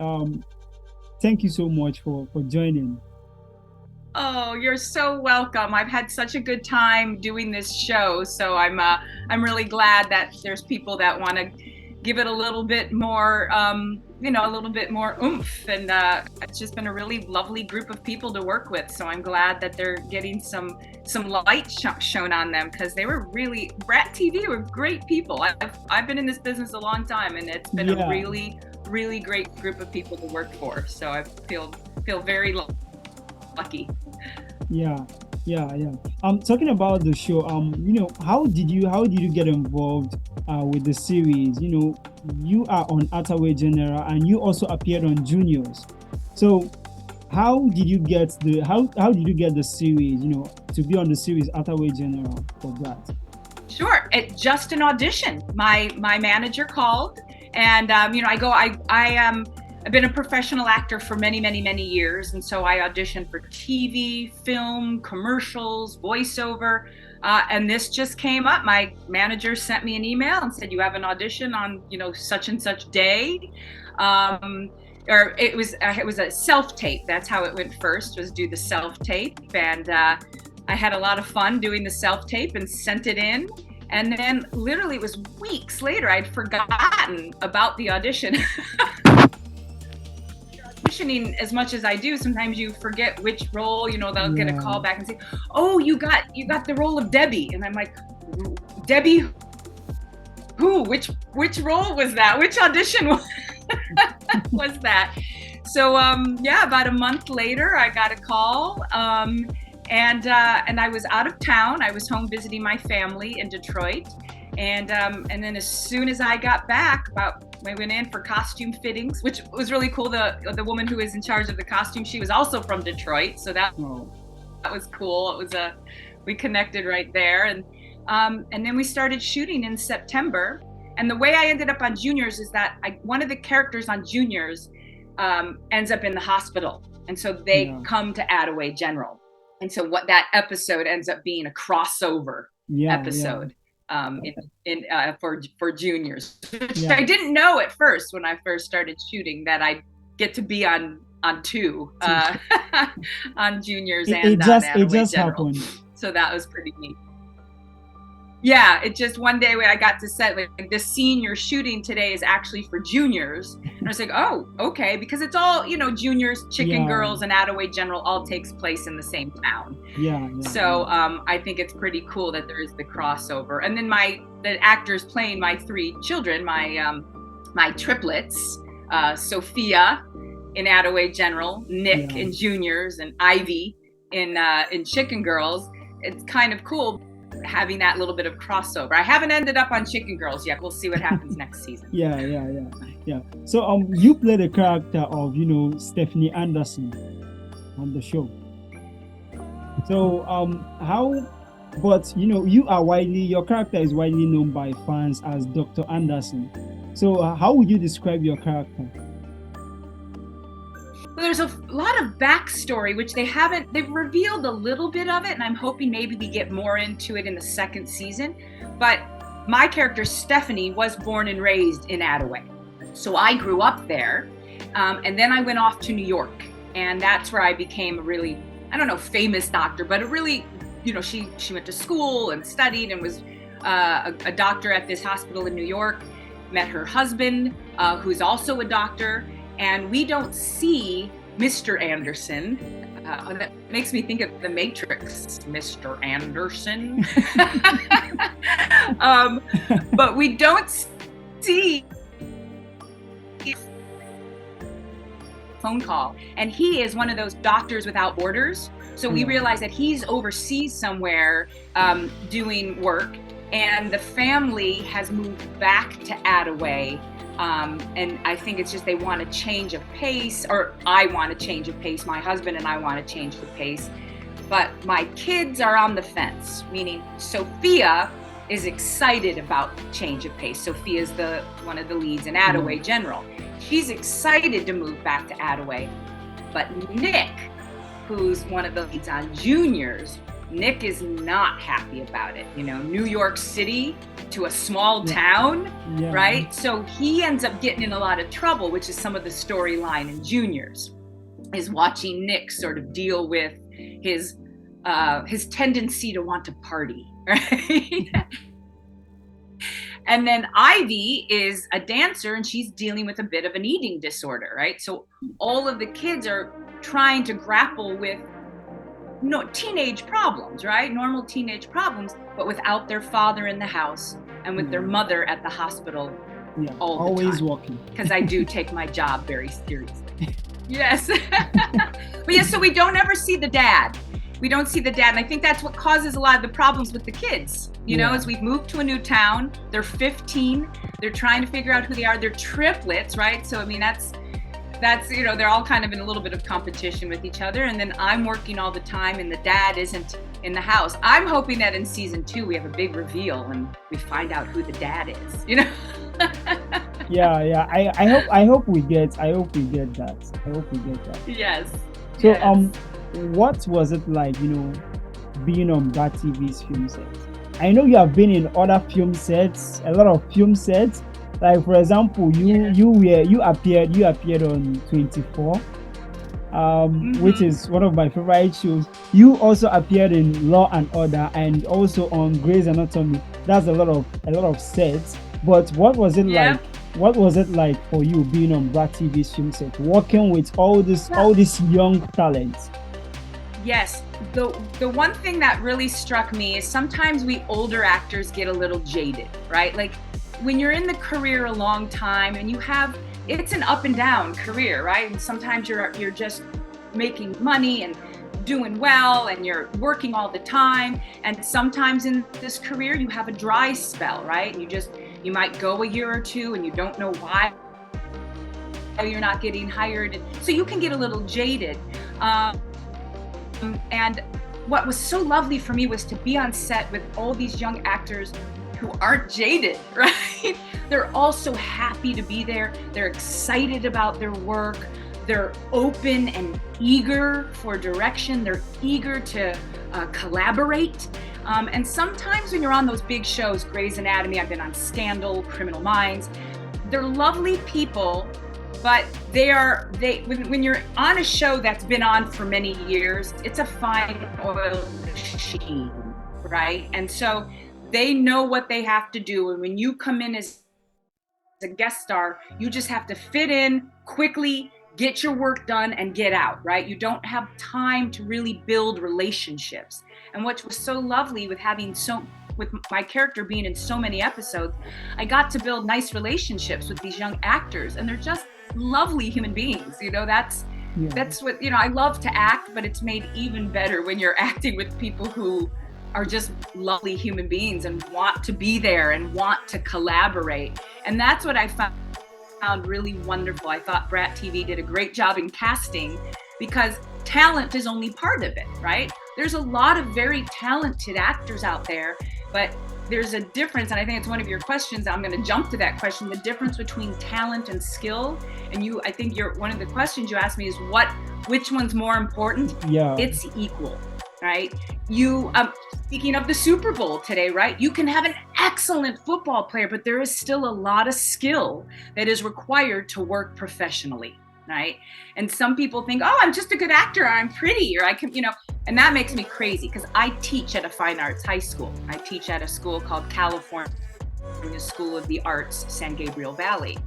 Um, Thank you so much for joining. Oh, you're so welcome. I've had such a good time doing this show, so I'm really glad that there's people that want to give it a little bit more, a little bit more oomph. And it's just been a really lovely group of people to work with. So I'm glad that they're getting some light shown on them because they were really Brat TV were great people. I've been in this business a long time, and it's been a Yeah, really great group of people to work for. So I feel very lucky. yeah, yeah. Talking about the show, how did you get involved with the series? You are on Attaway General, and you also appeared on Juniors. So, how did you get the series? To be on the series Attaway General for that. Sure, it just an audition. My manager called, and I've been a professional actor for many years, and so I auditioned for TV, film, commercials, voiceover, and this just came up. My manager sent me an email and said, "You have an audition on such and such day." Um, or it was a self tape. That's how it went first. Was do the self tape, and I had a lot of fun doing the self tape and sent it in. And then literally it was weeks later, I'd forgotten about the audition. Auditioning as much as I do, sometimes you forget which role, they'll get a Yeah, call back and say, "Oh, you got the role of Debbie." And I'm like, "Debbie who? Which role was that? Which audition was that?" So yeah, about a month later, I got a call, and I was out of town. I was home visiting my family in Detroit, and then as soon as I got back, I went in for costume fittings, which was really cool. The woman who was in charge of the costume, she was also from Detroit, so oh, that was cool. It was we connected right there, and then we started shooting in September. And the way I ended up on Juniors is that one of the characters on Juniors ends up in the hospital, and so they yeah, come to Attaway General, and so what that episode ends up being a crossover yeah, yeah, episode for Juniors, which yeah. I didn't know at first when I first started shooting that I'd get to be on two on Juniors It and on it Attaway just General. happened. So that was pretty neat. Yeah, it just one day when I got to set, like this scene you're shooting today is actually for Juniors. And I was like, oh, okay, because it's all, Juniors, Chicken Yeah, Girls, and Attaway General all takes place in the same town. yeah, yeah, So yeah. I think it's pretty cool that there is the crossover. And then the actors playing my three children, my triplets, Sophia in Attaway General, Nick Yeah. in Juniors, and Ivy in Chicken Girls. It's kind of cool having that little bit of crossover. I haven't ended up on Chicken Girls yet. We'll see what happens next season. Yeah, yeah, yeah, yeah. So you play the character of Stephanie Anderson on the show. So how, but your character is widely known by fans as Dr. Anderson. So how would you describe your character? Well, there's a lot of backstory, which they've revealed a little bit of it, and I'm hoping maybe we get more into it in the second season. But my character, Stephanie, was born and raised in Attaway. So I grew up there. And then I went off to New York. And that's where I became a really, I don't know, famous doctor, but a really, she went to school and studied and was a doctor at this hospital in New York. Met her husband, who's also a doctor, and we don't see Mr. Anderson. That makes me think of The Matrix, Mr. Anderson. But we don't see phone call, and he is one of those doctors without borders. So we Yeah, realize that he's overseas somewhere doing work, and the family has moved back to Attaway. And I think it's just they want a change of pace, or I want a change of pace. My husband and I want to change the pace, but my kids are on the fence. Meaning, Sophia is excited about change of pace. Sophia is the one of the leads in yeah, Attaway General. She's excited to move back to Attaway, but Nick, who's one of the leads on Juniors, Nick is not happy about it. You know, New York City to a small town, right? So he ends up getting in a lot of trouble, which is some of the storyline in Juniors, is watching Nick sort of deal with his tendency to want to party, right? And then Ivy is a dancer and she's dealing with a bit of an eating disorder, right? So all of the kids are trying to grapple with teenage problems, right? Normal teenage problems, but without their father in the house and with their mother at the hospital all the always time. working. Because I do take my job very seriously. Yes. But yeah, so we don't ever see the dad. We don't see the dad. And I think that's what causes a lot of the problems with the kids, you know, as we've moved to a new town. They're 15. They're trying to figure out who they are. They're triplets, right? So, I mean, that's, you know, they're all kind of in a little bit of competition with each other. And then I'm working all the time and the dad isn't in the house. I'm hoping that in season 2, we have a big reveal and we find out who the dad is, you know? I hope we get that. I hope we get that. Yes. So, what was it like, you know, being on Brat TV's film set? I know you have been in other film sets, a lot of film sets. Like, for example, you appeared on 24, which is one of my favorite shows. You also appeared in Law and Order and also on Grey's Anatomy. That's a lot of sets. But what was it like? What was it like for you being on Brat TV's film set, working with all this young talent? Yes, the one thing that really struck me is sometimes we older actors get a little jaded, right? Like when you're in the career a long time and it's an up and down career, right? And sometimes you're just making money and doing well and you're working all the time. And sometimes in this career you have a dry spell, right? You might go a year or two and you don't know why you're not getting hired. So you can get a little jaded. And what was so lovely for me was to be on set with all these young actors who aren't jaded, right? They're all so happy to be there. They're excited about their work. They're open and eager for direction. They're eager to collaborate. And sometimes when you're on those big shows, Grey's Anatomy, I've been on Scandal, Criminal Minds, they're lovely people, but when you're on a show that's been on for many years, it's a fine oil machine, right? And so they know what they have to do. And when you come in as a guest star, you just have to fit in quickly, get your work done and get out, right? You don't have time to really build relationships. And what was so lovely with with my character being in so many episodes, I got to build nice relationships with these young actors, and they're just lovely human beings. You know, that's what, you know, I love to act, but it's made even better when you're acting with people who are just lovely human beings and want to be there and want to collaborate. And that's what I found really wonderful. I thought Brat TV did a great job in casting, because talent is only part of it, right? There's a lot of very talented actors out there, but there's a difference, and I think it's one of your questions. I'm going to jump to that question, the difference between talent and skill. And I think one of the questions you asked me is which one's more important? Yeah. It's equal, right? Speaking of the Super Bowl today, right? You can have an excellent football player, but there is still a lot of skill that is required to work professionally, right? And some people think, oh, I'm just a good actor, or I'm pretty, or I can, you know, and that makes me crazy, because I teach at a fine arts high school. I teach at a school called California School of the Arts, San Gabriel Valley.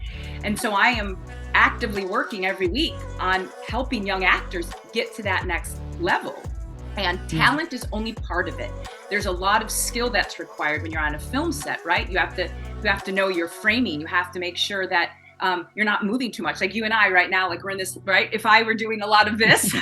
And so I am actively working every week on helping young actors get to that next level. And talent is only part of it. There's a lot of skill that's required when you're on a film set, right? You have to know your framing. You have to make sure that you're not moving too much. Like you and I right now, like we're in this, right? If I were doing a lot of this,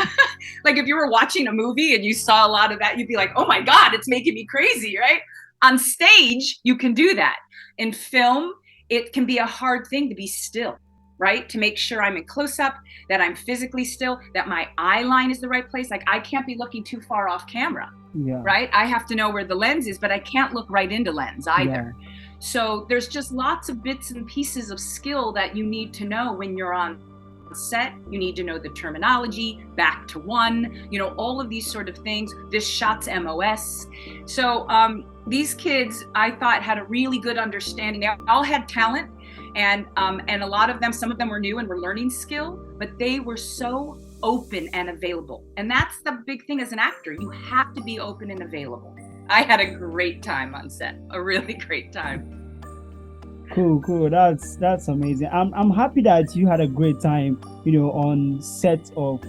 like if you were watching a movie and you saw a lot of that, you'd be like, oh my God, it's making me crazy, right? On stage, you can do that. In film, it can be a hard thing to be still, right? To make sure I'm in close-up, that I'm physically still, that my eye line is the right place. Like I can't be looking too far off camera, right? I have to know where the lens is, but I can't look right into lens either. Yeah. So there's just lots of bits and pieces of skill that you need to know when you're on set, you need to know the terminology, back to one, you know, all of these sort of things. This shot's MOS. So these kids, I thought, had a really good understanding. They all had talent, and a lot of them, some of them were new and were learning skill, but they were so open and available. And that's the big thing as an actor. You have to be open and available. I had a great time on set, a really great time. Cool. That's amazing. I'm happy that you had a great time, you know, on set of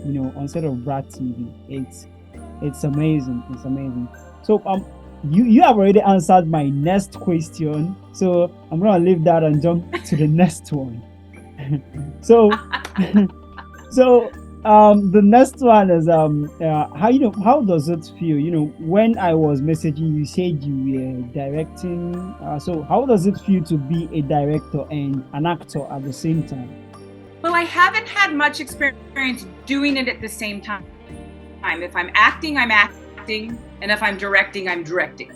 Brat TV. It's amazing. It's amazing. So you have already answered my next question. So I'm gonna leave that and jump to the next one. So so the next one is how does it feel, you know, when I was messaging you said you were directing, so how does it feel to be a director and an actor at the same time? Well, I haven't had much experience doing it at the same time. If I'm acting, I'm acting, and if I'm directing.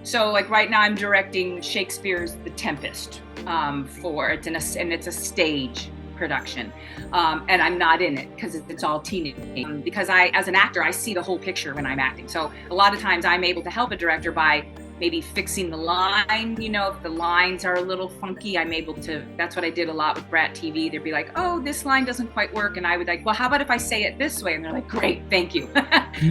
So like right now I'm directing Shakespeare's The Tempest, and it's a stage production, and I'm not in it because it's all teenage. Because as an actor, I see the whole picture when I'm acting. So a lot of times I'm able to help a director by maybe fixing the line. You know, if the lines are a little funky, I'm able to. That's what I did a lot with Brat TV. They'd be like, "Oh, this line doesn't quite work," and I would like, "Well, how about if I say it this way?" And they're like, "Great, thank you."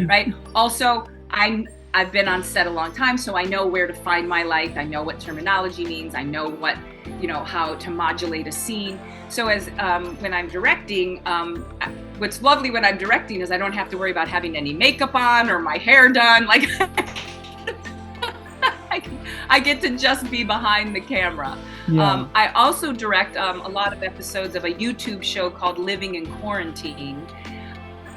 Right. Also, I've been on set a long time, so I know where to find my light. I know what terminology means. I know what, you know, how to modulate a scene. So as when I'm directing, what's lovely when I'm directing is I don't have to worry about having any makeup on or my hair done. Like I get to just be behind the camera. Yeah. I also direct a lot of episodes of a YouTube show called Living in Quarantine.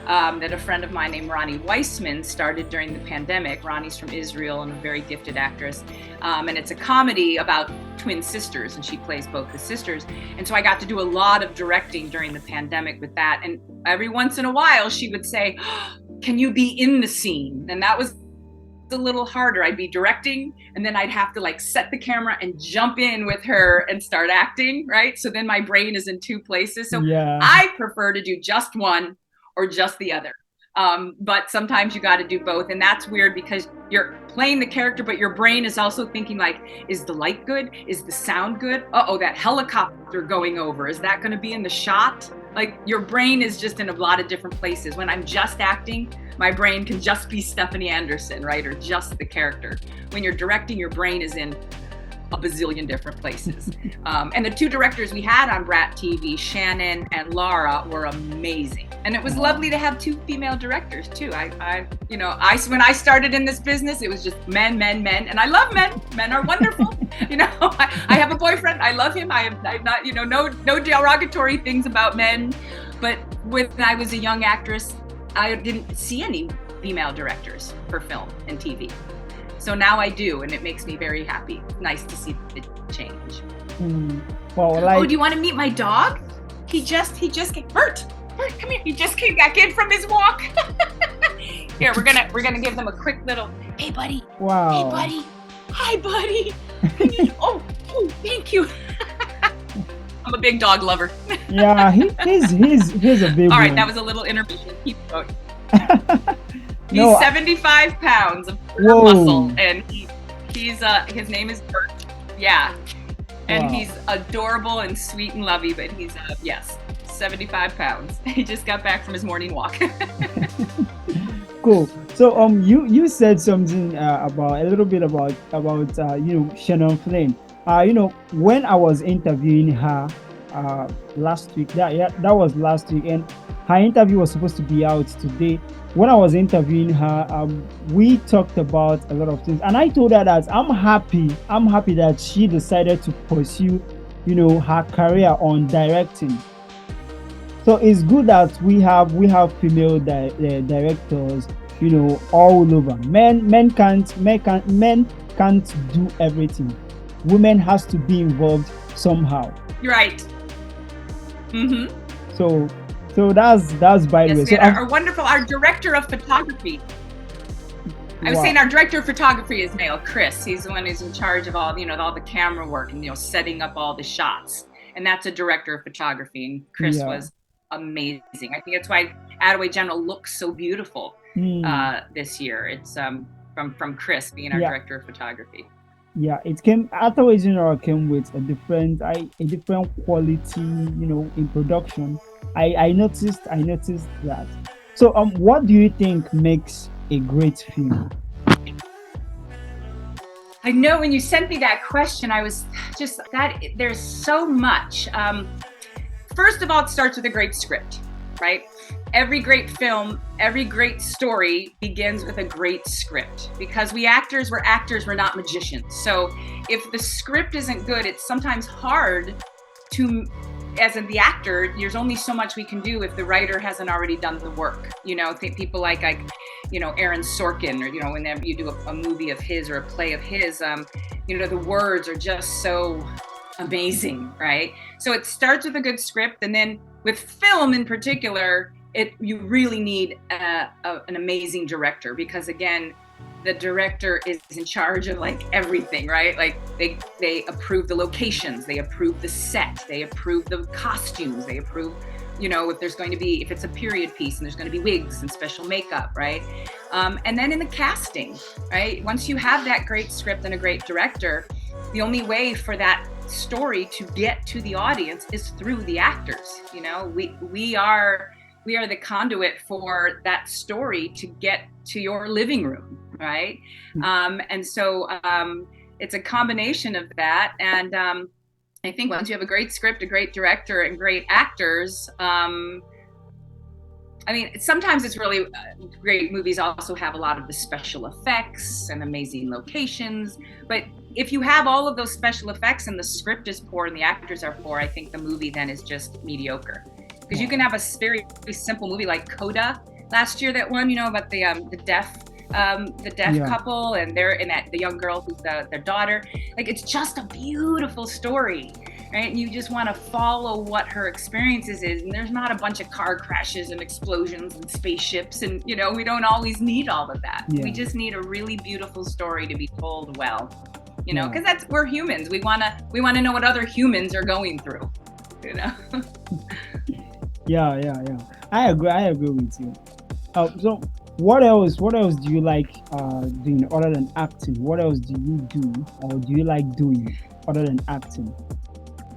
That a friend of mine named Ronnie Weissman started during the pandemic. Ronnie's from Israel and a very gifted actress. And it's a comedy about twin sisters, and she plays both the sisters. And so I got to do a lot of directing during the pandemic with that. And every once in a while, she would say, "Oh, can you be in the scene?" And that was a little harder. I'd be directing, and then I'd have to like set the camera and jump in with her and start acting, right? So then my brain is in two places. So Yeah. I prefer to do just one or just the other. But sometimes you got to do both. And that's weird because you're playing the character, but your brain is also thinking like, is the light good? Is the sound good? Uh-oh, that helicopter going over, is that going to be in the shot? Like your brain is just in a lot of different places. When I'm just acting, my brain can just be Stephanie Anderson, right? Or just the character. When you're directing, your brain is in a bazillion different places. And the two directors we had on Brat TV, Shannon and Laura, were amazing. And it was lovely to have two female directors too. When I started in this business, it was just men, and I love men. Men are wonderful. You know, I have a boyfriend. I love him. I'm not, you know, no derogatory things about men. But when I was a young actress, I didn't see any female directors for film and TV. So now I do, and it makes me very happy. Nice to see the change. Well, oh, do you want to meet my dog? He just came. Bert, come here. He just came back in from his walk. Here, we're gonna give them a quick little. Hey, buddy. Wow. Hey, buddy. Hi, buddy. oh, thank you. I'm a big dog lover. Yeah, he's a big. All right, one. that was a little intermission. Keep going. No, He's 75 pounds of muscle, and he's his name is Bert. Yeah, and Wow. he's adorable and sweet and lovey. But he's 75 pounds. He just got back from his morning walk. Cool. So you said something about a little bit about Shannon Flynn. When I was interviewing her last week, that was last week, and her interview was supposed to be out today. When I was interviewing her, we talked about a lot of things, and I told her that I'm happy that she decided to pursue, her career on directing. So it's good that we have female directors, all over. Men can't do everything. Women has to be involved somehow. Right. Mm-hmm. So that's by the way. So our wonderful, our director of photography. I was saying our director of photography is male, Chris. He's the one who's in charge of all the camera work and setting up all the shots. And that's a director of photography. And Chris was amazing. I think that's why Attaway General looks so beautiful this year. It's from Chris being our director of photography. Yeah, it came. Attaway General came with a different quality, in production. I noticed that. So what do you think makes a great film? I know when you sent me that question, I was just there's so much. First of all, it starts with a great script, right? Every great film, every great story begins with a great script, because we're actors, we're not magicians. So if the script isn't good, it's sometimes hard to, as the actor, there's only so much we can do if the writer hasn't already done the work. Think people like Aaron Sorkin, or whenever you do a movie of his or a play of his, the words are just so amazing, right? So it starts with a good script, and then with film in particular, you really need an amazing director, because again, the director is in charge of everything, right? They approve the locations, they approve the set, they approve the costumes, they approve, if it's a period piece and there's going to be wigs and special makeup, right? And then in the casting, right? Once you have that great script and a great director, the only way for that story to get to the audience is through the actors. We are the conduit for that story to get to your living room, right? And so it's a combination of that. And I think once you have a great script, a great director, and great actors, sometimes it's really great movies also have a lot of the special effects and amazing locations. But if you have all of those special effects and the script is poor and the actors are poor, I think the movie then is just mediocre. Because you can have a very, very simple movie like Coda last year that won, about the deaf couple, and the young girl who's their daughter. It's just a beautiful story, right? And you just want to follow what her experiences is. And there's not a bunch of car crashes and explosions and spaceships, and we don't always need all of that. We just need a really beautiful story to be told well, because we're humans. We want to know what other humans are going through, Yeah. I agree with you. So what else do you like doing other than acting? What else do you do, or do you like doing other than acting?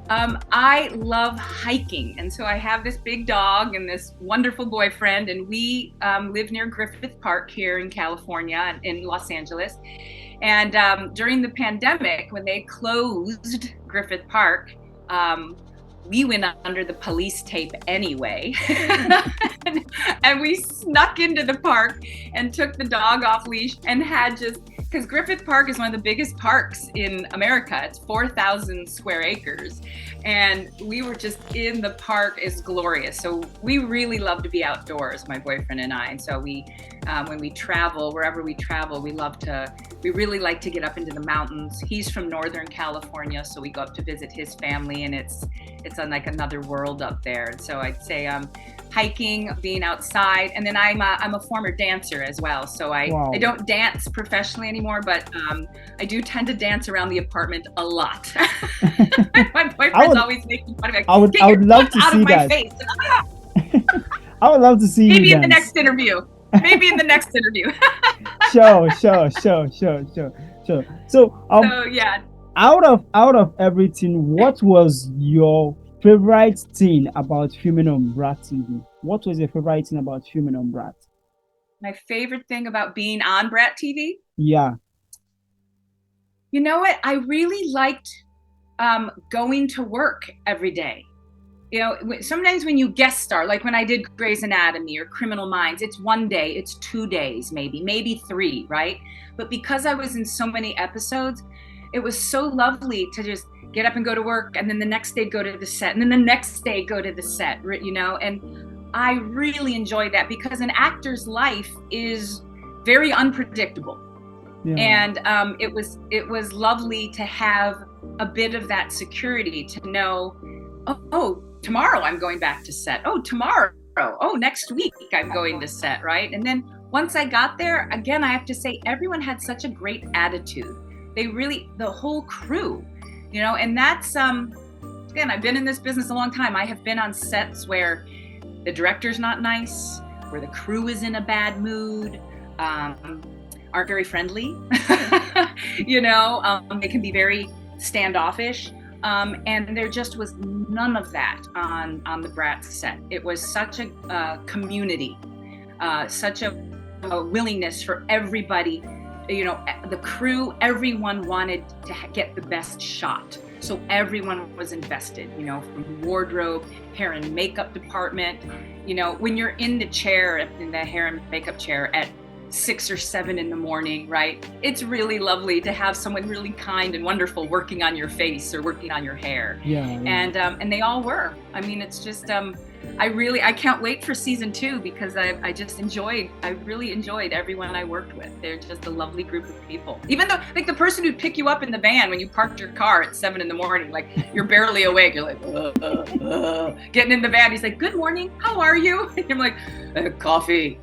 I love hiking, and so I have this big dog and this wonderful boyfriend, and we live near Griffith Park here in California, in Los Angeles. And during the pandemic, when they closed Griffith Park, we went under the police tape anyway. And we snuck into the park and took the dog off leash and because Griffith Park is one of the biggest parks in America. It's 4,000 square acres. And we were just in the park. It's glorious. So we really love to be outdoors, my boyfriend and I. And so when we travel, wherever we travel, we really like to get up into the mountains. He's from Northern California, so we go up to visit his family, and it's on another world up there. And so I'd say hiking, being outside, and then I'm a former dancer as well. So I don't dance professionally anymore, but I do tend to dance around the apartment a lot. My boyfriend's always making fun of me. I would love to see that. Face. I would love to see Maybe you in the dance. next interview. Maybe in the next interview. Sure. So yeah. Out of everything, what was your favorite thing about filming on Brat TV? What was your favorite thing about filming on Brat? My favorite thing about being on Brat TV? Yeah. You know what? I really liked going to work every day. Sometimes when you guest star, like when I did Grey's Anatomy or Criminal Minds, it's one day, it's 2 days, maybe 3, right? But because I was in so many episodes, it was so lovely to just get up and go to work, and then the next day go to the set, and then the next day go to the set, and I really enjoyed that, because an actor's life is very unpredictable. Yeah. And it was lovely to have a bit of that security, to know, oh, tomorrow I'm going back to set. Oh, tomorrow. Oh, next week I'm going to set, right? And then once I got there, again, I have to say, everyone had such a great attitude. The whole crew, and that's, again, I've been in this business a long time. I have been on sets where the director's not nice, where the crew is in a bad mood, aren't very friendly. They can be very standoffish. And there just was none of that on the Brat set. It was such a community, such a willingness for everybody, the crew, everyone wanted to get the best shot. So everyone was invested, from wardrobe, hair and makeup department. When you're in the chair, in the hair and makeup chair at 6 or 7 in the morning, right? It's really lovely to have someone really kind and wonderful working on your face or working on your hair. Yeah. And they all were. I mean, it's just, I can't wait for season 2 because I really enjoyed everyone I worked with. They're just a lovely group of people. Even though, like, the person who'd pick you up in the van when you parked your car at 7 in the morning, like, you're barely awake, you're like, getting in the van, he's like, good morning, how are you? And I'm like, coffee.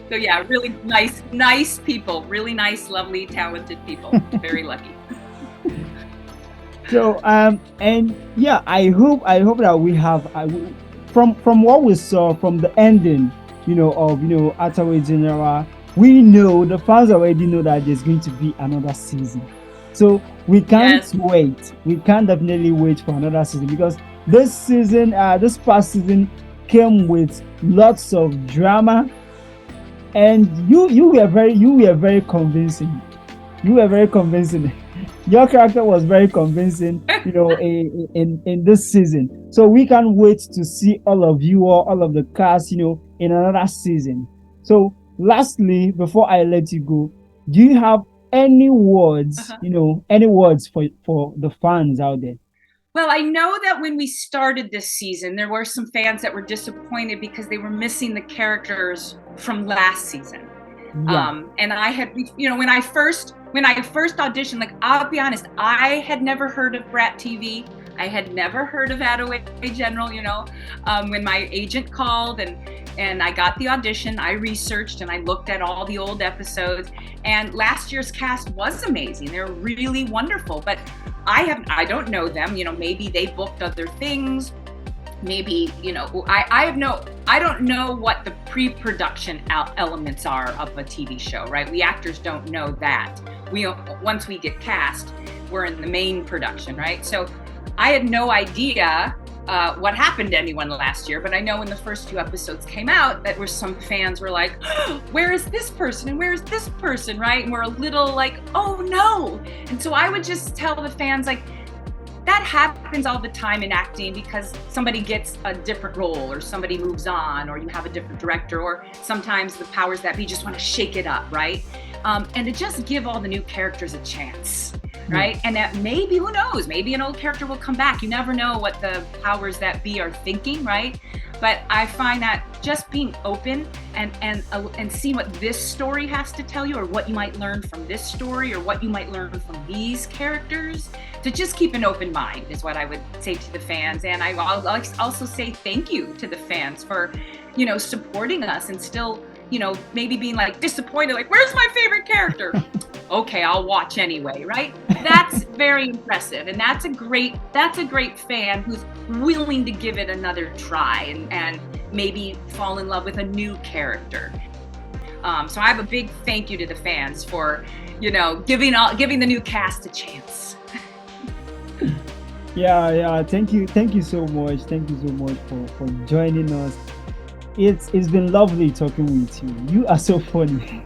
So yeah, really nice people, really nice, lovely, talented people. Very lucky. So and yeah, I hope that we have from what we saw from the ending, of Attaway General, we know the fans already know that there's going to be another season. So we can't wait. We can't definitely wait for another season because this past season came with lots of drama, and you were very convincing. You were very convincing. Your character was very convincing, in this season. So we can't wait to see all of you or all of the cast, in another season. So lastly, before I let you go, do you have any words, any words for the fans out there? Well, I know that when we started this season, there were some fans that were disappointed because they were missing the characters from last season. Yeah. And I had, when I first auditioned, like, I'll be honest, I had never heard of Brat TV. I had never heard of Attaway General, when my agent called and I got the audition, I researched and I looked at all the old episodes, and last year's cast was amazing. They're really wonderful, but I don't know them, maybe they booked other things. Maybe, I don't know what the pre-production elements are of a TV show, right? We actors don't know that. Once we get cast, we're in the main production, right? So I had no idea what happened to anyone last year, but I know when the first 2 episodes came out that some fans were like, oh, where is this person and where is this person, right? And we're a little like, oh no. And so I would just tell the fans, like, that happens all the time in acting because somebody gets a different role or somebody moves on or you have a different director, or sometimes the powers that be just want to shake it up, right? And to just give all the new characters a chance, right? And that maybe, who knows, maybe an old character will come back. You never know what the powers that be are thinking, right? But I find that just being open and seeing what this story has to tell you, or what you might learn from this story, or what you might learn from these characters, to just keep an open mind is what I would say to the fans. And I'll also say thank you to the fans for, supporting us and still, maybe being like disappointed, like, where's my favorite character? Okay, I'll watch anyway, right? That's very impressive. And that's a great fan who's willing to give it another try and maybe fall in love with a new character. So I have a big thank you to the fans for, giving the new cast a chance. Yeah. Thank you so much. Thank you so much for joining us. It's been lovely talking with you. You are so funny.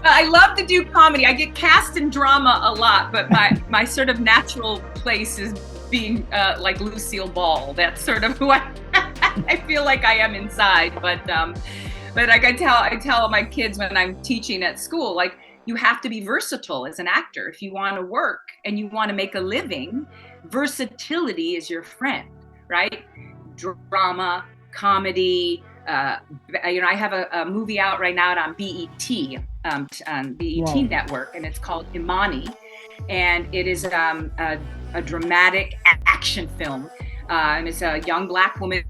I love to do comedy. I get cast in drama a lot, but my sort of natural place is being like Lucille Ball. That's sort of who I feel like I am inside. But like I tell my kids when I'm teaching at school, like, you have to be versatile as an actor. If you want to work and you want to make a living, versatility is your friend, right? Drama, comedy. I have a movie out right now on BET, on BET Network, and it's called Imani, and it is a dramatic action film, and it's a young Black woman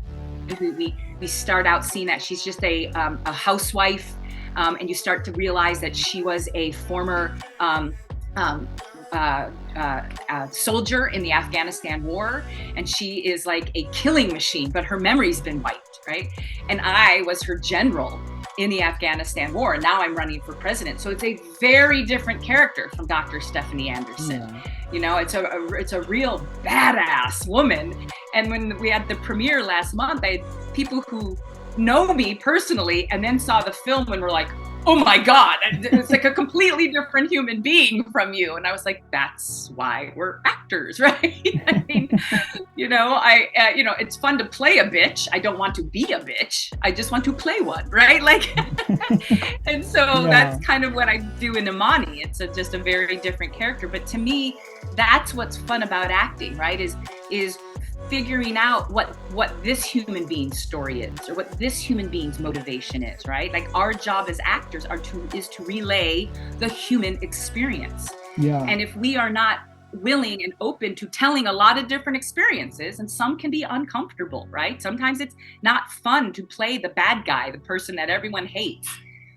who we start out seeing that she's just a housewife, and you start to realize that she was a former a soldier in the Afghanistan war, and she is like a killing machine, but her memory's been wiped, right? And I was her general in the Afghanistan war, and now I'm running for president. So it's a very different character from Dr. Stephanie Anderson. Yeah. You know, it's a real badass woman. And when we had the premiere last month, I had people who know me personally and then saw the film and were like, oh my God, it's like a completely different human being from you. And I was like, that's why we're actors, right? I mean, you know, it's fun to play a bitch. I don't want to be a bitch. I just want to play one, right? Like, and so that's kind of what I do in Imani. It's just a very different character. But to me, that's what's fun about acting, right? Is figuring out what this human being's story is, or what this human being's motivation is, right? Like our job as actors is to relay the human experience. Yeah. And if we are not willing and open to telling a lot of different experiences, and some can be uncomfortable, right? Sometimes it's not fun to play the bad guy, the person that everyone hates,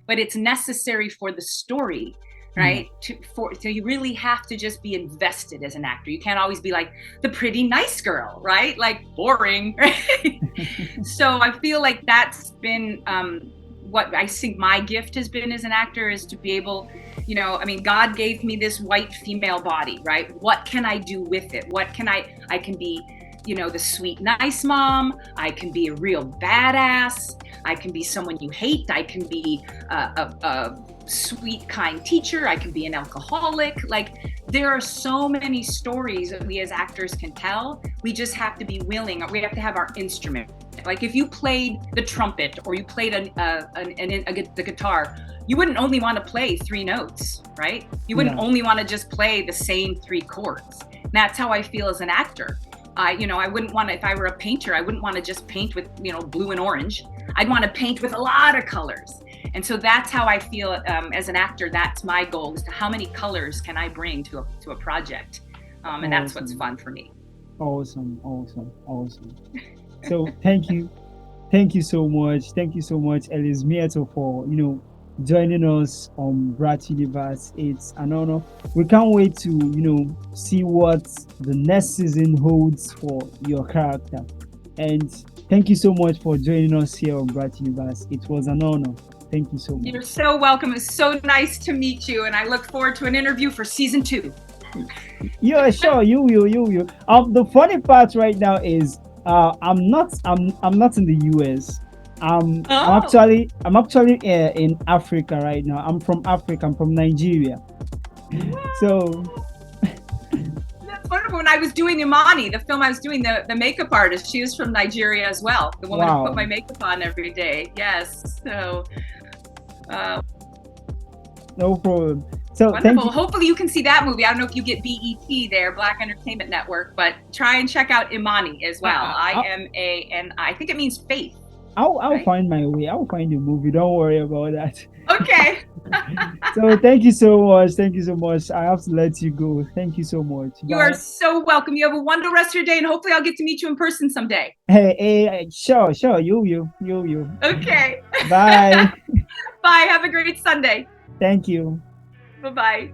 but it's necessary for the story. Right? So you really have to just be invested as an actor. You can't always be like the pretty nice girl, right? Like boring, right? So I feel like that's been what I think my gift has been as an actor, is to be able, you know, I mean, God gave me this white female body, right? What can I do with it? What can I can be, you know, the sweet, nice mom. I can be a real badass. I can be someone you hate. I can be a sweet, kind teacher. I can be an alcoholic. Like, there are so many stories that we as actors can tell. We just have to be willing. We have to have our instrument. Like if you played the trumpet or you played the guitar, you wouldn't only want to play 3 notes, right? You wouldn't only want to just play the same 3 chords. And that's how I feel as an actor. I wouldn't want to, if I were a painter, I wouldn't want to just paint with, you know, blue and orange. I'd want to paint with a lot of colors. And so that's how I feel as an actor. That's my goal, is to how many colors can I bring to a project. And that's what's fun for me. Awesome. So thank you so much. Thank you so much, Elyse Mirto, for, you know, joining us on Brat Universe. It's an honor. We can't wait to, you know, see what the next season holds for your character. And thank you so much for joining us here on Brat Universe. It was an honor. Thank you so much. You're so welcome. It's so nice to meet you, and I look forward to an interview for season 2. Yeah, sure. You will. The funny part right now is I'm not in the US. I'm actually in Africa right now. I'm from Africa. I'm from Nigeria. So that's wonderful. When I was doing Imani, the film I was doing, the makeup artist, she was from Nigeria as well. The woman who put my makeup on every day. Yes. So no problem. So wonderful. Hopefully you can see that movie. I don't know if you get BET there, Black Entertainment Network, but try and check out Imani as well. I think it means faith. I'll find my way. I'll find the movie. Don't worry about that. Okay. So thank you so much. Thank you so much. I have to let you go. Thank you so much. You are so welcome. You have a wonderful rest of your day, and hopefully I'll get to meet you in person someday. Hey, sure. You. Okay. Bye. Bye. Have a great Sunday. Thank you. Bye-bye.